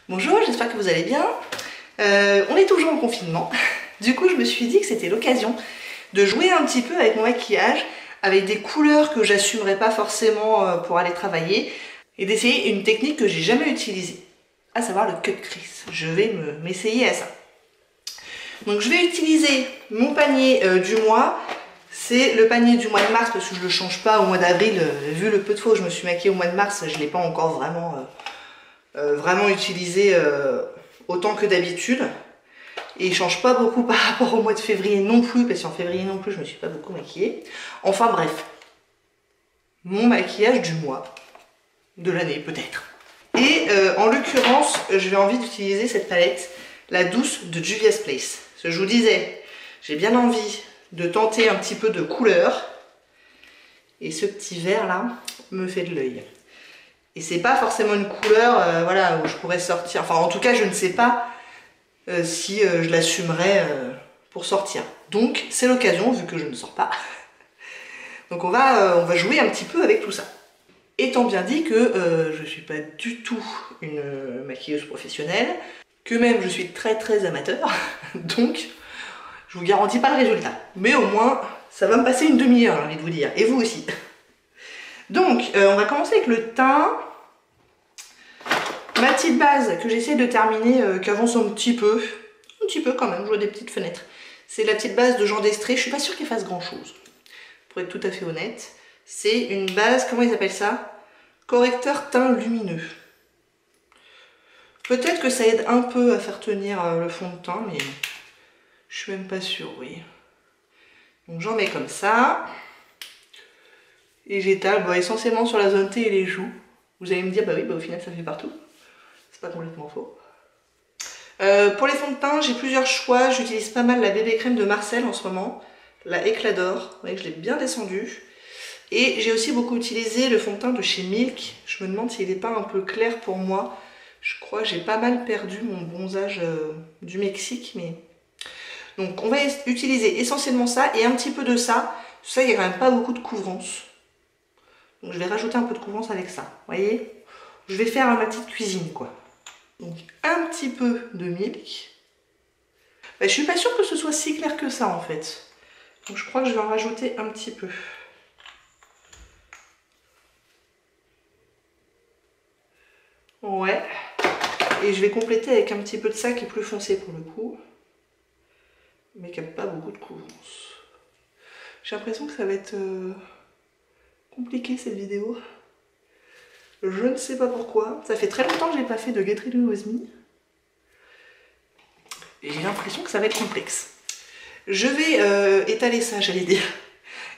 Bonjour, j'espère que vous allez bien. On est toujours en confinement. Du coup, je me suis dit que c'était l'occasion de jouer un petit peu avec mon maquillage, avec des couleurs que j'assumerais pas forcément pour aller travailler, et d'essayer une technique que j'ai jamais utilisée, à savoir le cut crease. Je vais m'essayer à ça. Donc je vais utiliser mon panier du mois. C'est le panier du mois de mars parce que je ne le change pas au mois d'avril. Vu le peu de fois où je me suis maquillée au mois de mars, je ne l'ai pas encore vraiment utilisé autant que d'habitude. Et il change pas beaucoup par rapport au mois de février non plus, parce qu'en février non plus, je me suis pas beaucoup maquillée. Enfin bref, mon maquillage du mois, de l'année peut-être. Et en l'occurrence, j'ai envie d'utiliser cette palette, la douce de Juvia's Place. Parce que je vous disais, j'ai bien envie de tenter un petit peu de couleur. Et ce petit vert là me fait de l'œil. Et c'est pas forcément une couleur voilà, où je pourrais sortir. Enfin, en tout cas, je ne sais pas si je l'assumerais pour sortir. Donc, c'est l'occasion, vu que je ne sors pas. Donc, on va jouer un petit peu avec tout ça. Étant bien dit que je ne suis pas du tout une maquilleuse professionnelle, que même je suis très très amateur, donc je vous garantis pas le résultat. Mais au moins, ça va me passer une demi-heure, j'ai envie de vous dire. Et vous aussi. Donc, on va commencer avec le teint. Ma petite base que j'essaie de terminer, qui avance un petit peu quand même, je vois des petites fenêtres. C'est la petite base de Jean d'Estrée, je suis pas sûre qu'elle fasse grand chose, pour être tout à fait honnête. C'est une base, comment ils appellent ça? Correcteur teint lumineux. Peut-être que ça aide un peu à faire tenir le fond de teint, mais je suis même pas sûre, oui. Donc j'en mets comme ça. Et j'étale essentiellement sur la zone T et les joues. Vous allez me dire, bah oui, au final ça fait partout. C'est pas complètement faux. Pour les fonds de teint, j'ai plusieurs choix. J'utilise pas mal la bébé crème de Marcel en ce moment, la Éclat d'Or. Vous voyez que je l'ai bien descendue. Et j'ai aussi beaucoup utilisé le fond de teint de chez Milk. Je me demande s'il n'est pas un peu clair pour moi. Je crois que j'ai pas mal perdu mon bronzage du Mexique. Donc on va utiliser essentiellement ça et un petit peu de ça. Ça, il n'y a quand même pas beaucoup de couvrance. Donc je vais rajouter un peu de couvrance avec ça. Vous voyez? Je vais faire ma petite cuisine, quoi. Donc un petit peu de Milk. Je suis pas sûre que ce soit si clair que ça en fait. Donc je crois que je vais en rajouter un petit peu. Ouais. Et je vais compléter avec un petit peu de ça qui est plus foncé pour le coup. Mais qui n'a pas beaucoup de couvrance. J'ai l'impression que ça va être compliqué cette vidéo. Je ne sais pas pourquoi. Ça fait très longtemps que je n'ai pas fait de Get Ready With Me. Et j'ai l'impression que ça va être complexe. Je vais étaler ça, j'allais dire.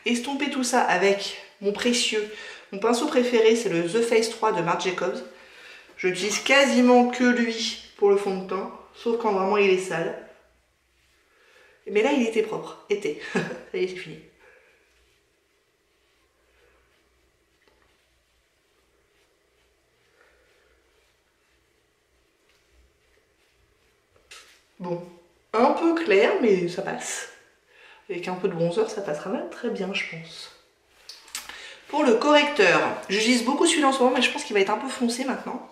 Estomper tout ça avec mon précieux. Mon pinceau préféré, c'est le The Face 3 de Marc Jacobs. Je n'utilise quasiment que lui pour le fond de teint. Sauf quand vraiment il est sale. Mais là, il était propre. Été. Ça y est, c'est fini. Bon, un peu clair, mais ça passe. Avec un peu de bronzer, ça passera même très bien, je pense. Pour le correcteur, j'utilise beaucoup celui-là en ce moment, mais je pense qu'il va être un peu foncé maintenant.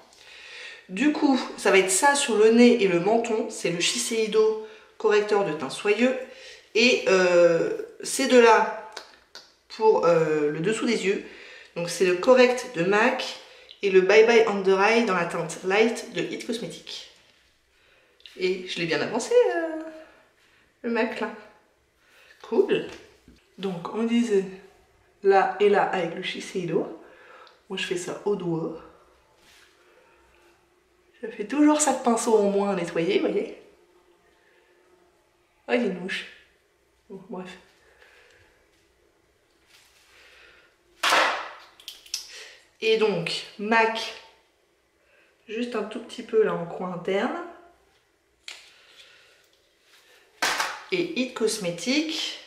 Du coup, ça va être ça sur le nez et le menton. C'est le Shiseido correcteur de teint soyeux. Et ces deux-là pour le dessous des yeux. Donc c'est le Correct de MAC et le Bye Bye Under Eye dans la teinte Light de It Cosmetics. Et je l'ai bien avancé, le MAC là. Cool. Donc on disait là et là avec le Shiseido. Moi je fais ça au doigt. Ça fait toujours 7 pinceaux en moins à nettoyer, vous voyez. Ah, il y a une mouche. Bon, bref. Et donc, MAC, juste un tout petit peu là en coin interne. Et It Cosmetics.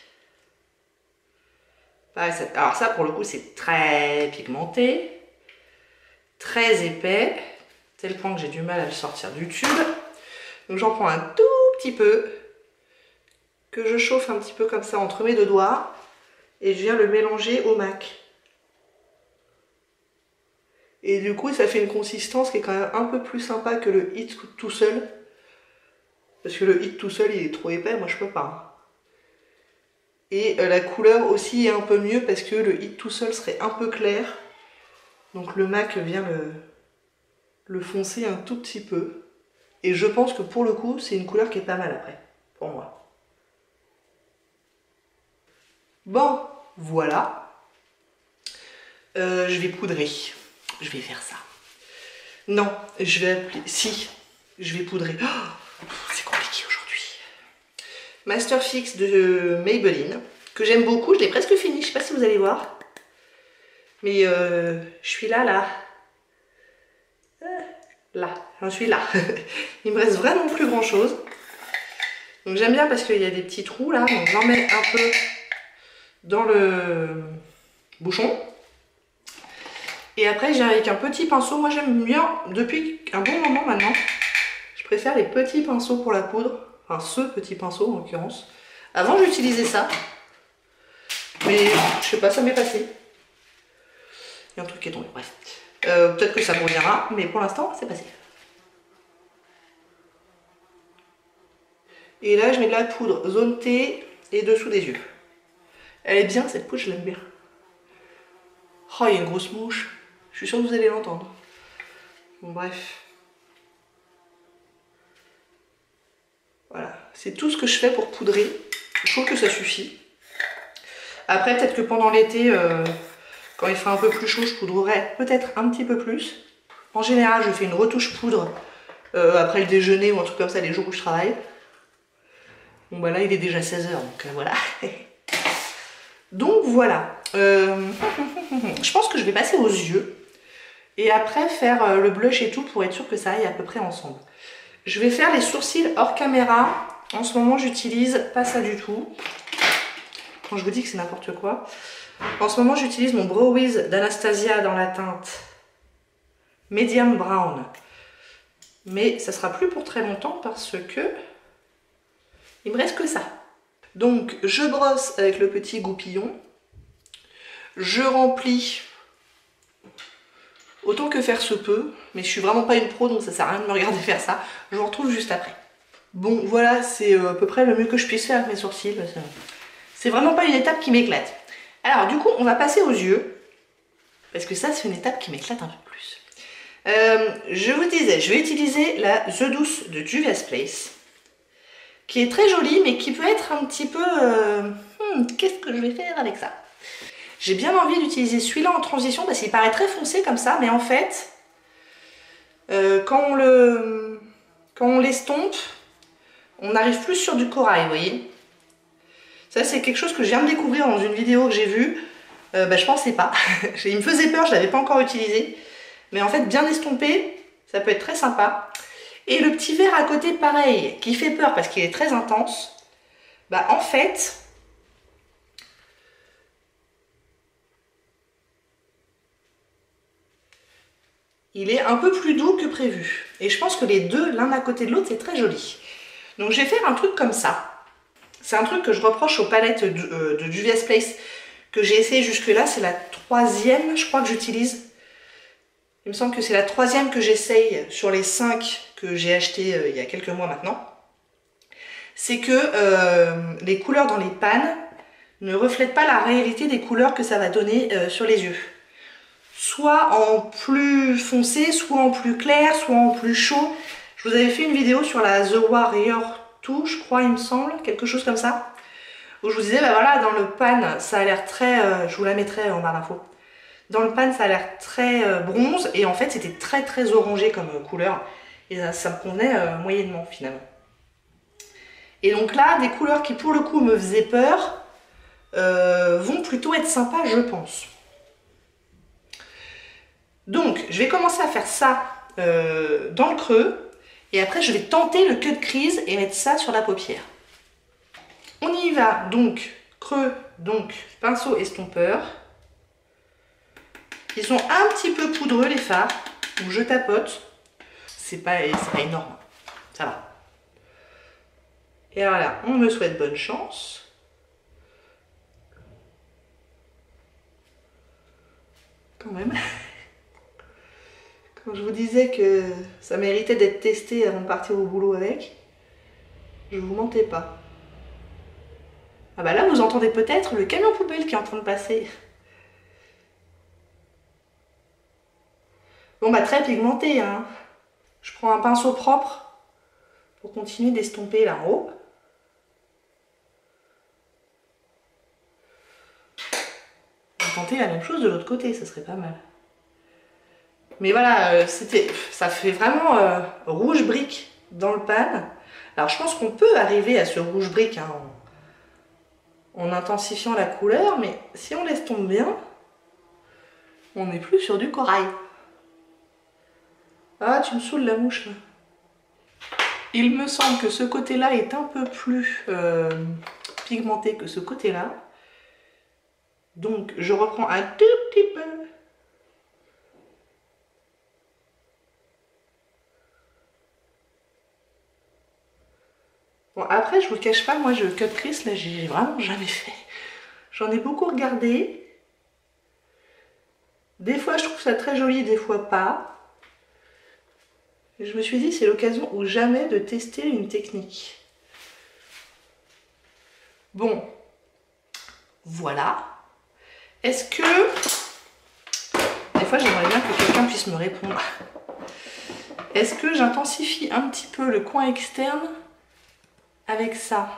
Alors ça, pour le coup, c'est très pigmenté, très épais, tel point que j'ai du mal à le sortir du tube. Donc j'en prends un tout petit peu, que je chauffe un petit peu comme ça entre mes deux doigts, et je viens le mélanger au MAC. Et du coup, ça fait une consistance qui est quand même un peu plus sympa que le Hit tout seul. Parce que le Hit tout seul, il est trop épais, moi je peux pas. Et la couleur aussi est un peu mieux parce que le Hit tout seul serait un peu clair. Donc le MAC vient le foncer un tout petit peu. Et je pense que pour le coup, c'est une couleur qui est pas mal après, pour moi. Bon, voilà. Je vais poudrer. Je vais faire ça. Non, je vais appeler... Si, je vais poudrer. Oh, c'est compliqué aujourd'hui. Master Fix de Maybelline, que j'aime beaucoup. Je l'ai presque fini, je sais pas si vous allez voir. Mais je suis là. Là, j'en suis là. Il me reste vraiment plus grand chose. Donc j'aime bien parce qu'il y a des petits trous là. Donc j'en mets un peu dans le bouchon. Et après j'ai avec un petit pinceau. Moi j'aime bien, depuis un bon moment maintenant, je préfère les petits pinceaux pour la poudre. Enfin ce petit pinceau en l'occurrence. Avant j'utilisais ça. Mais je sais pas, ça m'est passé. Il y a un truc qui est tombé, bref. Peut-être que ça me reviendra, mais pour l'instant c'est passé. Et là je mets de la poudre zone T et dessous des yeux. Elle est bien cette poudre, je l'aime bien. Oh, il y a une grosse mouche. Je suis sûre que vous allez l'entendre. Bon, bref. Voilà, c'est tout ce que je fais pour poudrer. Je trouve que ça suffit. Après, peut-être que pendant l'été, quand il fera un peu plus chaud, je poudrerai peut-être un petit peu plus. En général, je fais une retouche poudre après le déjeuner ou un truc comme ça, les jours où je travaille. Bon, bah là, il est déjà 16 h, donc voilà. Donc voilà. Je pense que je vais passer aux yeux. Et après, faire le blush et tout pour être sûr que ça aille à peu près ensemble. Je vais faire les sourcils hors caméra. En ce moment, j'utilise pas ça du tout. Quand je vous dis que c'est n'importe quoi. En ce moment, j'utilise mon Brow Wiz d'Anastasia dans la teinte Medium Brown. Mais ça sera plus pour très longtemps parce que il me reste que ça. Donc, je brosse avec le petit goupillon. Je remplis autant que faire se peut. Mais je suis vraiment pas une pro, donc ça sert à rien de me regarder faire ça. Je vous retrouve juste après. Bon, voilà, c'est à peu près le mieux que je puisse faire avec mes sourcils. C'est vraiment pas une étape qui m'éclate. Alors, du coup, on va passer aux yeux. Parce que ça, c'est une étape qui m'éclate un peu plus. Je vous disais, je vais utiliser la The Douce de Juvia's Place. Qui est très jolie, mais qui peut être un petit peu... qu'est-ce que je vais faire avec ça? J'ai bien envie d'utiliser celui-là en transition parce qu'il paraît très foncé comme ça, mais en fait, quand on l'estompe, on arrive plus sur du corail, vous voyez. Ça, c'est quelque chose que je viens de découvrir dans une vidéo que j'ai vue. Je pensais pas. Il me faisait peur, je l'avais pas encore utilisé. Mais en fait, bien estompé, ça peut être très sympa. Et le petit verre à côté, pareil, qui fait peur parce qu'il est très intense. Bah en fait, il est un peu plus doux que prévu. Et je pense que les deux, l'un à côté de l'autre, c'est très joli. Donc je vais faire un truc comme ça. C'est un truc que je reproche aux palettes de Juvia's Place que j'ai essayé jusque-là. C'est la troisième, je crois que j'utilise. Il me semble que c'est la troisième que j'essaye sur les 5 que j'ai acheté il y a quelques mois maintenant. C'est que les couleurs dans les pannes ne reflètent pas la réalité des couleurs que ça va donner sur les yeux. Soit en plus foncé, soit en plus clair, soit en plus chaud. Je vous avais fait une vidéo sur la The Warrior 2, je crois, il me semble, quelque chose comme ça. Où je vous disais, bah voilà, dans le pan, ça a l'air très... je vous la mettrai en barre d'infos. Dans le pan, ça a l'air très bronze. Et en fait, c'était très très orangé comme couleur. Et ça me convenait moyennement, finalement. Et donc là, des couleurs qui, pour le coup, me faisaient peur, vont plutôt être sympas, je pense. Donc, je vais commencer à faire ça dans le creux. Et après, je vais tenter le cut crease et mettre ça sur la paupière. On y va, donc, creux, donc, pinceau estompeur. Ils sont un petit peu poudreux, les fards. Donc, je tapote. C'est pas énorme. Ça va. Et voilà, on me souhaite bonne chance. Quand même. Quand je vous disais que ça méritait d'être testé avant de partir au boulot avec, je vous mentais pas. Ah bah là, vous entendez peut-être le camion poubelle qui est en train de passer. Bon bah très pigmenté, hein. Je prends un pinceau propre pour continuer d'estomper là en haut. On va tenter la même chose de l'autre côté, ça serait pas mal. Mais voilà, ça fait vraiment rouge brique dans le pan. Alors je pense qu'on peut arriver à ce rouge brique hein, en intensifiant la couleur, mais si on l'estompe bien, on n'est plus sur du corail. Ah, tu me saoules la mouche là. Il me semble que ce côté-là est un peu plus pigmenté que ce côté-là. Donc je reprends un tout petit peu. Bon après je vous cache pas, moi je cut crease là j'ai vraiment jamais fait. J'en ai beaucoup regardé. Des fois je trouve ça très joli, des fois pas. Et je me suis dit c'est l'occasion ou jamais de tester une technique. Bon, voilà. Est-ce que... Des fois j'aimerais bien que quelqu'un puisse me répondre. Est-ce que j'intensifie un petit peu le coin externe avec ça?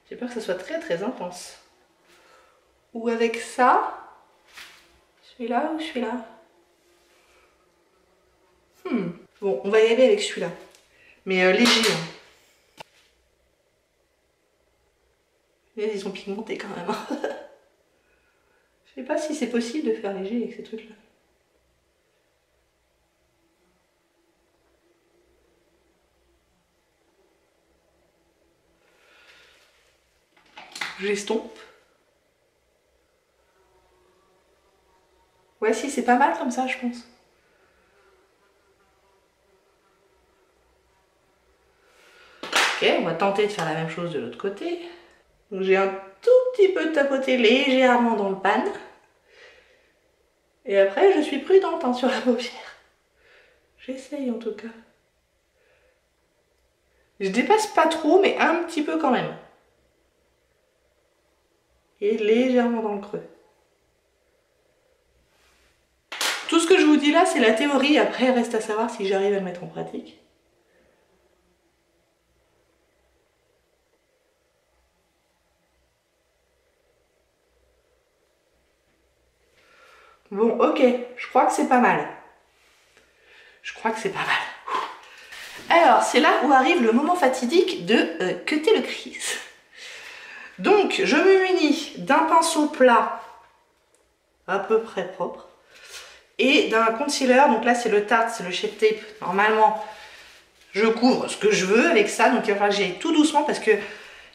J'ai peur que ça soit très très intense. Ou avec ça? Celui-là ou celui-là? Bon, on va y aller avec celui-là. Mais léger. Hein. Ils sont pigmentés quand même. Je sais pas si c'est possible de faire léger avec ces trucs-là. J'estompe. Ouais, si, c'est pas mal comme ça, je pense. Ok, on va tenter de faire la même chose de l'autre côté. Donc j'ai un tout petit peu tapoté légèrement dans le pan. Et après, je suis prudente hein, sur la paupière. J'essaye en tout cas. Je dépasse pas trop, mais un petit peu quand même. Et légèrement dans le creux. Tout ce que je vous dis là, c'est la théorie. Après, reste à savoir si j'arrive à le mettre en pratique. Bon, ok, je crois que c'est pas mal. Je crois que c'est pas mal. Alors, c'est là où arrive le moment fatidique de cutter le crease. Donc, je me munis d'un pinceau plat, à peu près propre, et d'un concealer. Donc là, c'est le Tarte, c'est le Shape Tape. Normalement, je couvre ce que je veux avec ça. Donc, il va falloir que j'y aille tout doucement parce que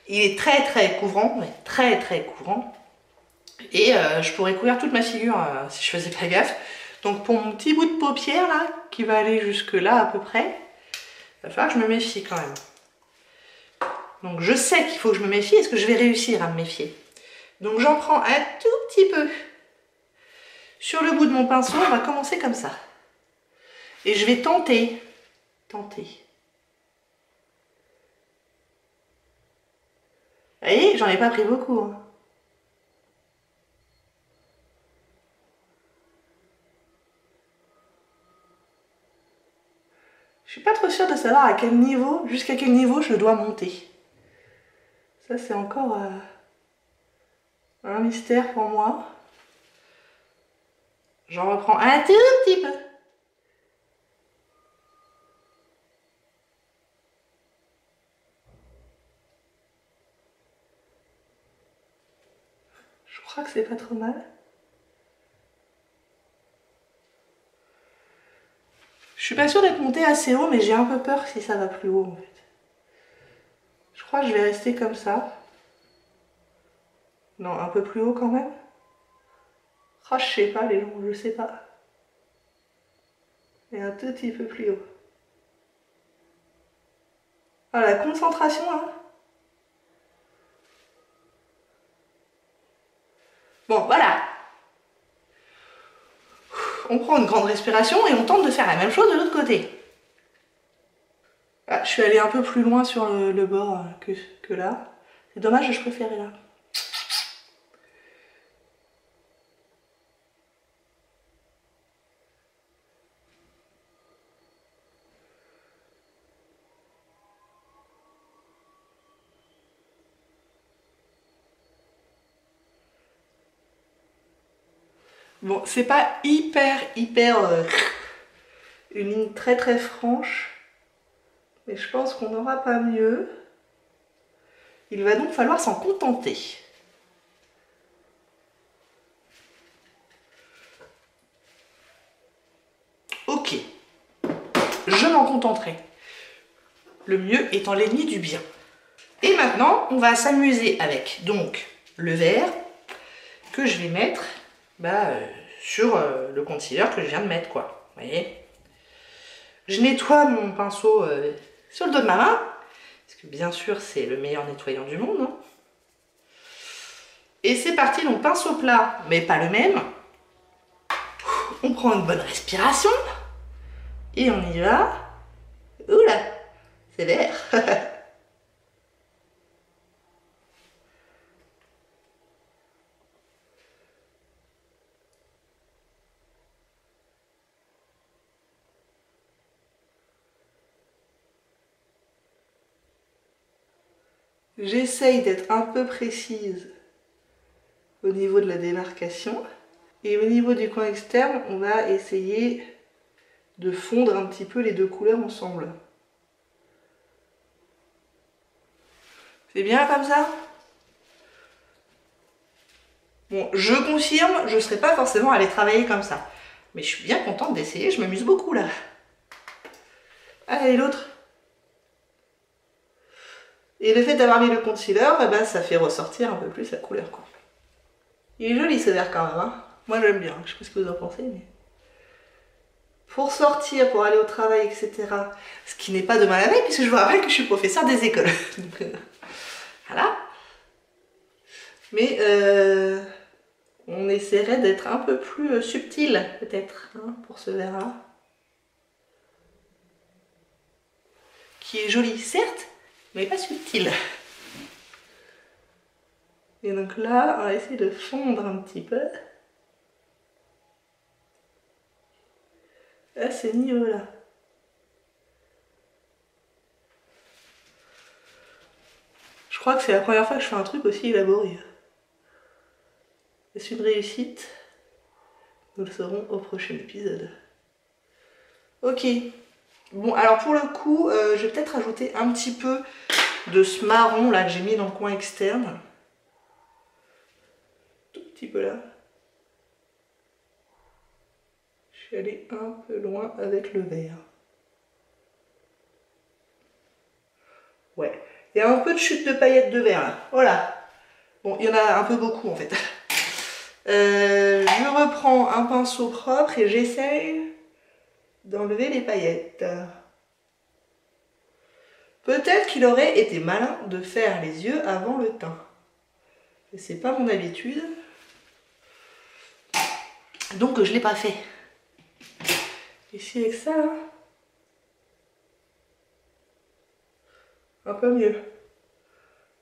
il est très très couvrant, mais très très couvrant. Et je pourrais couvrir toute ma figure si je faisais pas gaffe. Donc pour mon petit bout de paupière là, qui va aller jusque là à peu près, il va falloir que je me méfie quand même. Donc je sais qu'il faut que je me méfie. Est-ce que je vais réussir à me méfier? Donc j'en prends un tout petit peu sur le bout de mon pinceau. On va commencer comme ça. Et je vais tenter. Vous voyez, j'en ai pas pris beaucoup. Hein. Je suis pas trop sûre de savoir à quel niveau, jusqu'à quel niveau je dois monter. Ça c'est encore un mystère pour moi. J'en reprends un tout petit peu. Je crois que c'est pas trop mal. Je suis pas sûre d'être montée assez haut, mais j'ai un peu peur si ça va plus haut en fait. Je crois que je vais rester comme ça. Non, un peu plus haut quand même. Ah, je sais pas les longs, je sais pas. Et un tout petit peu plus haut. Ah, la concentration hein. Bon, voilà. on prend une grande respiration et on tente de faire la même chose de l'autre côté. Ah, je suis allée un peu plus loin sur le bord que là. C'est dommage, je préférais là. Bon, c'est pas hyper une ligne très franche, mais je pense qu'on n'aura pas mieux. Il va donc falloir s'en contenter. Ok, je m'en contenterai. Le mieux étant l'ennemi du bien. Et maintenant, on va s'amuser avec donc le verre que je vais mettre sur le concealer que je viens de mettre, quoi. Vous voyez? Je nettoie mon pinceau sur le dos de ma main, parce que bien sûr, c'est le meilleur nettoyant du monde. Hein. Et c'est parti, donc pinceau plat, mais pas le même. On prend une bonne respiration. Et on y va. Oula, c'est vert. J'essaye d'être un peu précise au niveau de la démarcation. Et au niveau du coin externe, on va essayer de fondre un petit peu les deux couleurs ensemble. C'est bien comme ça? Bon, je confirme, je ne serais pas forcément allée travailler comme ça. Mais je suis bien contente d'essayer, je m'amuse beaucoup là. Allez, l'autre. Et le fait d'avoir mis le concealer, ça fait ressortir un peu plus la couleur, quoi. Il est joli ce vert quand même, hein. Moi j'aime bien, je sais pas ce que vous en pensez, mais... Pour sortir, pour aller au travail, etc. Ce qui n'est pas de mal à veille, puisque je vous rappelle que je suis professeur des écoles. Donc, voilà. Mais on essaierait d'être un peu plus subtil, peut-être, hein, pour ce vert-là. Qui est joli, certes, mais pas subtil. Et donc là, on va essayer de fondre un petit peu. À ce niveau-là. Je crois que c'est la première fois que je fais un truc aussi élaboré. C'est une réussite. Nous le saurons au prochain épisode. Ok. Bon, alors pour le coup, je vais peut-être rajouter un petit peu de ce marron là que j'ai mis dans le coin externe. Tout petit peu là. Je suis allée un peu loin avec le vert. Ouais. Il y a un peu de chute de paillettes de vert là. Voilà. Bon, il y en a un peu beaucoup en fait. Je reprends un pinceau propre et j'essaye d'enlever les paillettes. Peut-être qu'il aurait été malin de faire les yeux avant le teint. C'est pas mon habitude. Donc je l'ai pas fait. Ici avec ça là. Un peu mieux.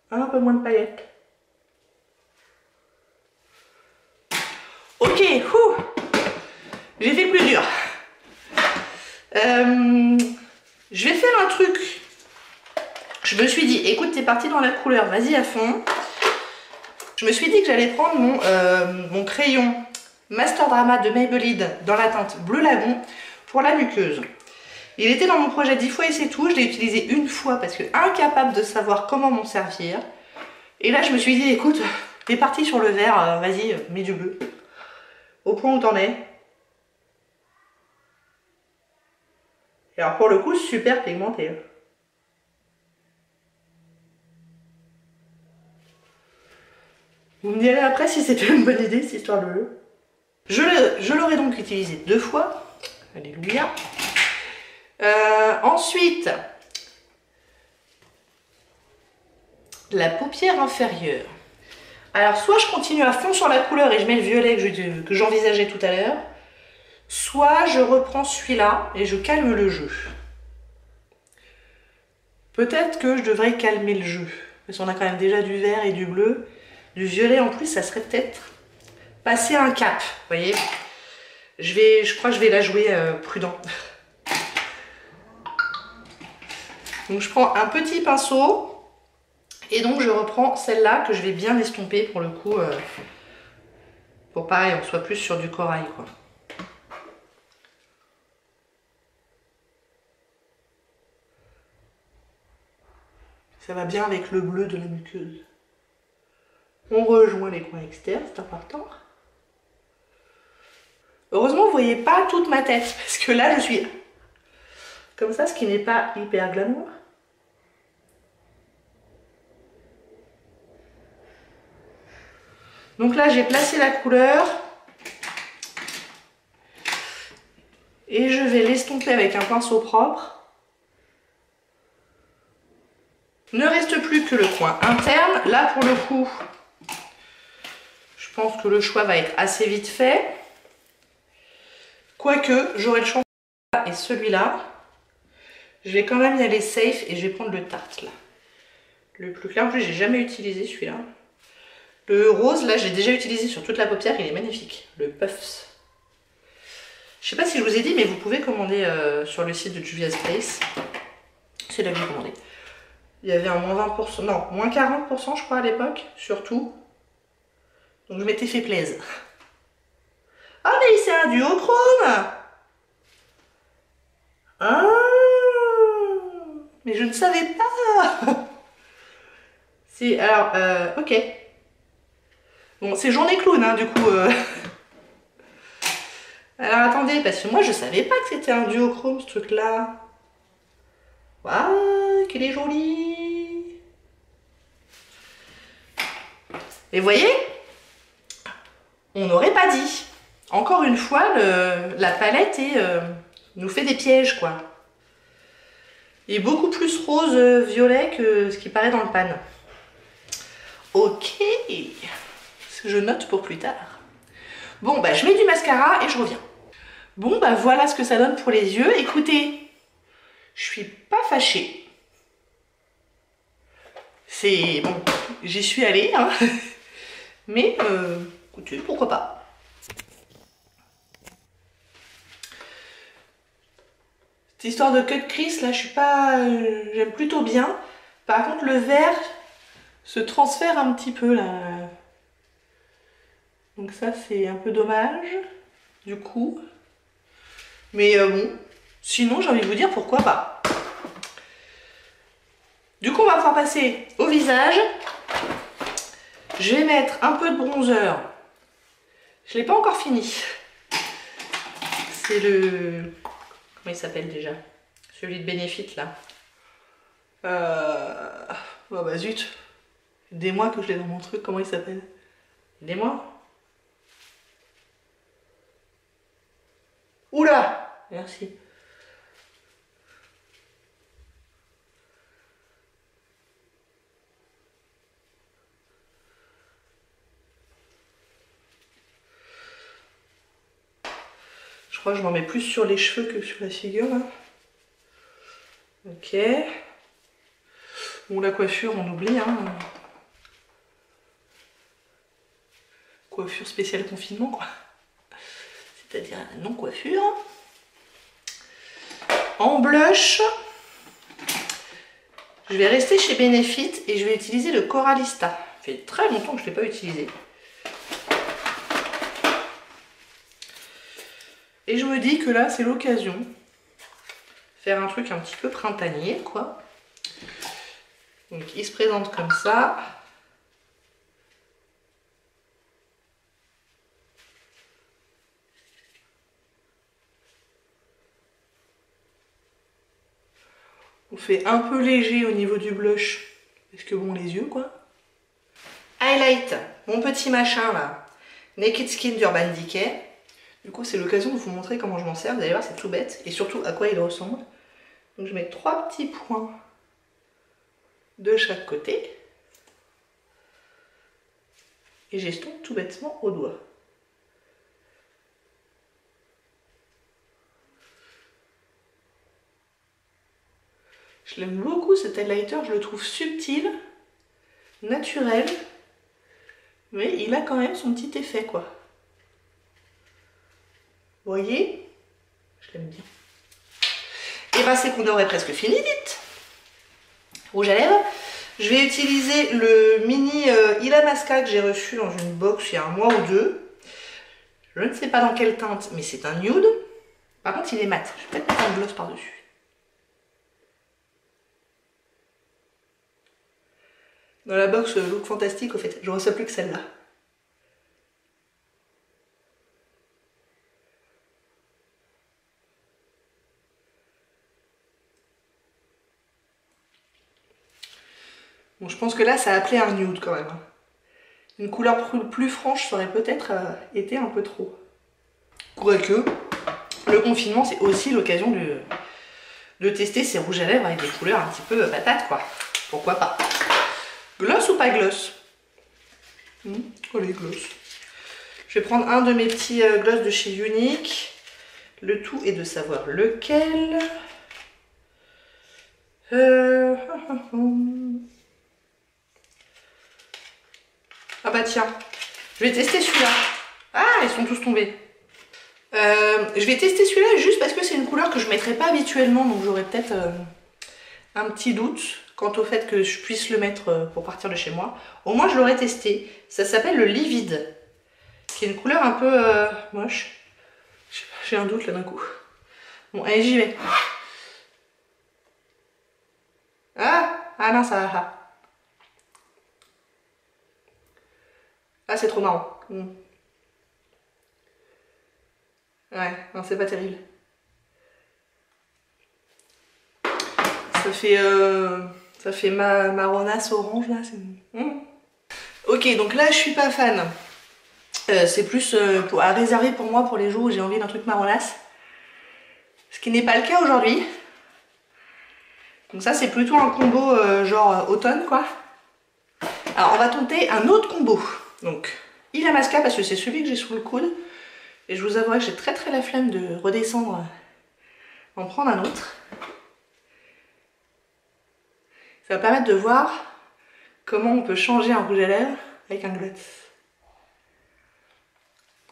Un peu moins de paillettes. Ok, j'ai fait le plus dur. Je vais faire un truc. Je me suis dit, écoute, t'es parti dans la couleur, vas-y à fond. Je me suis dit que j'allais prendre mon crayon Master Drama de Maybelline dans la teinte Bleu Lagon pour la muqueuse. Il était dans mon projet 10 fois et c'est tout. Je l'ai utilisé une fois parce que incapable de savoir comment m'en servir. Et là, je me suis dit, écoute, t'es parti sur le vert, vas-y, mets du bleu. Au point où t'en es. Et alors pour le coup, super pigmenté. Vous me direz après si c'était une bonne idée, cette histoire de bleu. Je l'aurais donc utilisé 2 fois. Alléluia. Ensuite, la paupière inférieure. Alors soit je continue à fond sur la couleur et je mets le violet que j'envisageais tout à l'heure, soit je reprends celui-là et je calme le jeu. Peut-être que je devrais calmer le jeu, parce qu'on a quand même déjà du vert et du bleu. Du violet en plus, ça serait peut-être passer un cap, vous voyez. Je crois que je vais la jouer prudent. Donc je prends un petit pinceau et donc je reprends celle-là que je vais bien estomper pour le coup, pour pareil, on soit plus sur du corail, quoi. Ça va bien avec le bleu de la muqueuse. On rejoint les coins externes, c'est important. Heureusement, vous ne voyez pas toute ma tête, parce que là, je suis comme ça, ce qui n'est pas hyper glamour. Donc là, j'ai placé la couleur. Et je vais l'estomper avec un pinceau propre. Ne reste plus que le coin interne. Là, pour le coup, je pense que le choix va être assez vite fait. Quoique, j'aurai le choix et celui-là. Je vais quand même y aller safe et je vais prendre le tarte, là. Le plus clair, en plus, j'ai jamais utilisé celui-là. Le rose, là, j'ai déjà utilisé sur toute la paupière, il est magnifique. Le Puffs. Je sais pas si je vous ai dit, mais vous pouvez commander sur le site de Juvia's Place. C'est là que j'ai commandé. Il y avait un moins 20%, non, moins 40% je crois à l'époque, surtout. Donc je m'étais fait plaisir. Ah mais c'est un duochrome. Ah, mais je ne savais pas. C'est, alors, ok. Bon, c'est journée clown, hein, du coup. Alors attendez, parce que moi je savais pas que c'était un duochrome ce truc-là. Waouh, qu'il est joli. Et vous voyez, on n'aurait pas dit. Encore une fois, la palette nous fait des pièges, quoi. Il est beaucoup plus rose violet que ce qui paraît dans le pan. Ok, je note pour plus tard. Bon, bah je mets du mascara et je reviens. Bon, bah voilà ce que ça donne pour les yeux. Écoutez, je suis pas fâchée. C'est bon, j'y suis allée, hein. Mais écoutez, pourquoi pas. Cette histoire de cut crease, là, je suis pas, j'aime plutôt bien. Par contre, le vert se transfère un petit peu là. Donc ça, c'est un peu dommage, du coup. Mais bon, sinon, j'ai envie de vous dire pourquoi pas. Du coup, on va pouvoir passer au visage. Je vais mettre un peu de bronzer. Je ne l'ai pas encore fini. C'est le... Comment il s'appelle déjà? Celui de Benefit, là. Oh bah zut. Des mois que je l'ai dans mon truc. Comment il s'appelle? Des mois. Oula! Merci. Je crois que je m'en mets plus sur les cheveux que sur la figure, là. Ok. Bon, la coiffure, on oublie, hein. Coiffure spéciale confinement, quoi. C'est-à-dire non-coiffure. En blush, je vais rester chez Benefit et je vais utiliser le Coralista. Ça fait très longtemps que je ne l'ai pas utilisé. Et je me dis que là, c'est l'occasion de faire un truc un petit peu printanier, quoi. Donc, il se présente comme ça. On fait un peu léger au niveau du blush, parce que bon, les yeux, quoi. Highlight, mon petit machin, là. Naked Skin d'Urban Decay. Du coup, c'est l'occasion de vous montrer comment je m'en sers. Vous allez voir, c'est tout bête. Et surtout, à quoi il ressemble. Donc, je mets 3 petits points de chaque côté. Et j'estompe tout bêtement au doigt. Je l'aime beaucoup cet highlighter, je le trouve subtil, naturel, mais il a quand même son petit effet quoi. Vous voyez? Je l'aime bien. Et ben c'est qu'on aurait presque fini vite. Rouge à lèvres. Je vais utiliser le mini Illamasqua que j'ai reçu dans une box il y a un mois ou deux. Je ne sais pas dans quelle teinte, mais c'est un nude. Par contre il est mat. Je vais peut-être mettre un gloss par-dessus. Dans la box Look Fantastique, au fait, je reçois plus que celle-là. Bon, je pense que là, ça a appelé un nude quand même. Une couleur plus franche, ça aurait peut-être été un peu trop. Quoique, le confinement, c'est aussi l'occasion de tester ces rouges à lèvres avec des couleurs un petit peu patates, quoi. Pourquoi pas? Gloss ou pas gloss? Allez, gloss. Je vais prendre un de mes petits gloss de chez Unique. Le tout est de savoir lequel. Ah bah tiens, je vais tester celui-là. Ah, ils sont tous tombés. Je vais tester celui-là juste parce que c'est une couleur que je ne mettrais pas habituellement, donc j'aurais peut-être un petit doute quant au fait que je puisse le mettre pour partir de chez moi. Au moins je l'aurais testé. Ça s'appelle le Livide, qui est une couleur un peu moche. J'ai un doute là d'un coup. Bon, allez, j'y vais. Ah non, ça va. Ah, c'est trop marrant. Ouais, non, c'est pas terrible. Ça fait marronasse orange là. Ok, donc là je suis pas fan. C'est plus à réserver pour moi pour les jours où j'ai envie d'un truc marronasse. Ce qui n'est pas le cas aujourd'hui. Donc ça c'est plutôt un combo genre automne quoi. Alors on va tenter un autre combo. Donc Illamasqua parce que c'est celui que j'ai sous le coude. Et je vous avouerai que j'ai très la flemme de redescendre, en prendre un autre. Ça va permettre de voir comment on peut changer un rouge à lèvres avec un gloss.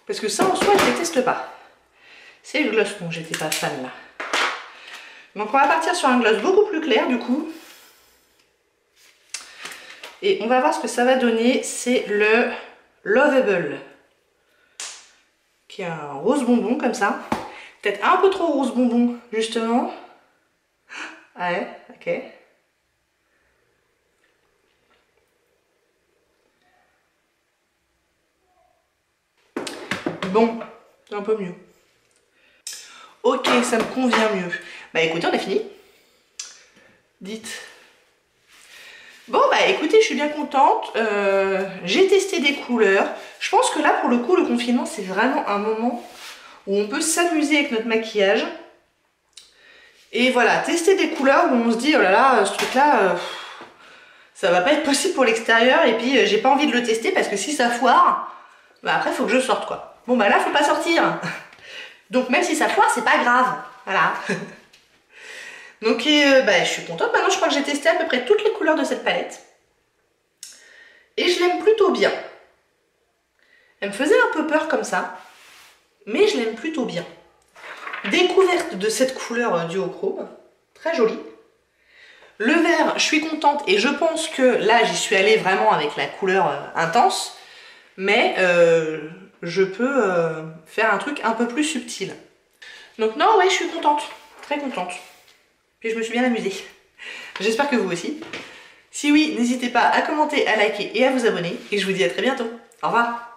Parce que ça en soi je ne déteste pas. C'est le gloss dont j'étais pas fan là. Donc on va partir sur un gloss beaucoup plus clair du coup. Et on va voir ce que ça va donner. C'est le Lovable. Qui est un rose bonbon comme ça. Peut-être un peu trop rose bonbon justement. Ouais, ok. Bon, c'est un peu mieux. Ok, ça me convient mieux. Bah écoutez, on a fini. Dites. Bon bah écoutez, je suis bien contente. J'ai testé des couleurs. Je pense que là pour le coup le confinement c'est vraiment un moment où on peut s'amuser avec notre maquillage. Et voilà, tester des couleurs où on se dit oh là là, ce truc là, ça va pas être possible pour l'extérieur. Et puis j'ai pas envie de le tester parce que si ça foire, bah après faut que je sorte quoi. Bon bah là faut pas sortir. Donc même si ça foire c'est pas grave. Voilà. Donc bah, je suis contente, maintenant je crois que j'ai testé à peu près toutes les couleurs de cette palette. Et je l'aime plutôt bien. Elle me faisait un peu peur comme ça, mais je l'aime plutôt bien. Découverte de cette couleur duochrome, très jolie. Le vert, je suis contente et je pense que là j'y suis allée vraiment avec la couleur intense, mais je peux faire un truc un peu plus subtil. Donc non, ouais, je suis contente, très contente. Puis je me suis bien amusée. J'espère que vous aussi. Si oui, n'hésitez pas à commenter, à liker et à vous abonner. Et je vous dis à très bientôt. Au revoir.